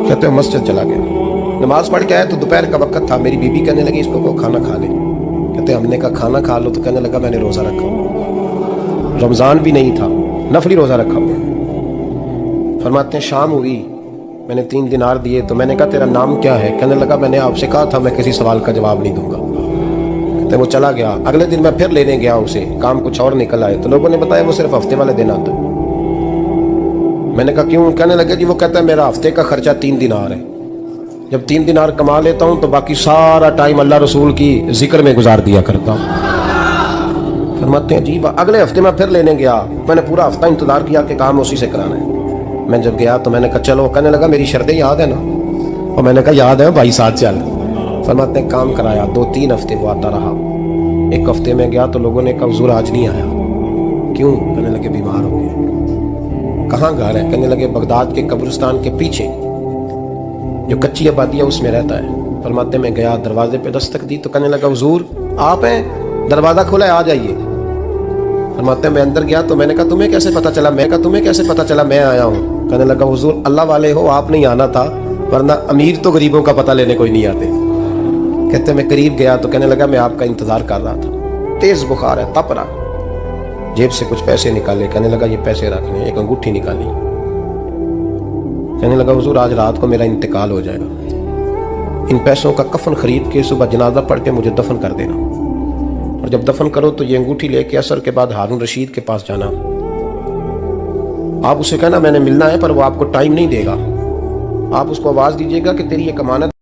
कहते हैं मस्जिद चला गया, नमाज पढ़ के आया तो दोपहर का वक्त था। मेरी बीबी कहने लगी इसको को खाना खा ले। कहते हमने कहा खाना खा लो, तो कहने लगा मैंने रोज़ा रखा, रमज़ान भी नहीं था, नफली रोज़ा रखा हुआ। फरमाते हैं शाम हुई, मैंने 3 दिनार दिए तो मैंने कहा तेरा नाम क्या है? कहने लगा मैंने आपसे कहा था मैं किसी सवाल का जवाब नहीं दूंगा। कहते वो चला गया। अगले दिन मैं फिर लेने गया उसे, काम कुछ और निकल आए तो लोगों ने बताया वो सिर्फ हफ्ते वाले दिन आता है। मैंने कहा क्यों? कहने लगे जी वो कहता है मेरा हफ्ते का खर्चा 3 दिनार है, जब 3 दिनार कमा लेता हूँ तो बाकी सारा टाइम अल्लाह रसूल की जिक्र में गुजार दिया करता हूँ। फरमाते हैं जी अगले हफ्ते मैं फिर लेने गया, मैंने पूरा हफ्ता इंतजार किया कि काम उसी से कराना है। मैं जब गया तो मैंने कहा चलो, कहने लगा मेरी शर्तें याद है ना? और मैंने कहा याद है भाई साथ चल। फरमाते हैं काम कराया, 2-3 हफ्ते वो आता रहा। एक हफ्ते में गया तो लोगों ने कहा हुजूर आज नहीं आया। क्यों? कहने लगे बीमार हो गए। कहाँ घर है? कहने लगे बगदाद के कब्रिस्तान के पीछे जो कच्ची आबादी है उसमें रहता है। फरमाते मैं गया, दरवाजे पे दस्तक दी तो कहने लगा हुजूर आप हैं? दरवाज़ा खुला है, आ जाइए। फरमाते मैं अंदर गया तो मैंने कहा तुम्हें कैसे पता चला? मैं कहा तुम्हें कैसे पता चला मैं आया हूँ? कहने लगा हुजूर अल्लाह वाले हो, आप नहीं आना था, वरना अमीर तो गरीबों का पता लेने कोई नहीं आते। कहते मैं करीब गया तो कहने लगा मैं आपका इंतजार कर रहा था, तेज बुखार है, तप रहा। जेब से कुछ पैसे निकाले, कहने लगा ये पैसे रखने। एक अंगूठी निकाली, कहने लगा हुजूर आज रात को मेरा इंतकाल हो जाएगा, इन पैसों का कफन खरीद के सुबह जनाजा पढ़ के मुझे दफन कर देना, और जब दफन करो तो ये अंगूठी लेके असर के बाद हारून रशीद के पास जाना। आप उसे कहना मैंने मिलना है, पर वो आपको टाइम नहीं देगा। आप उसको आवाज दीजिएगा कि तेरी एक अमानत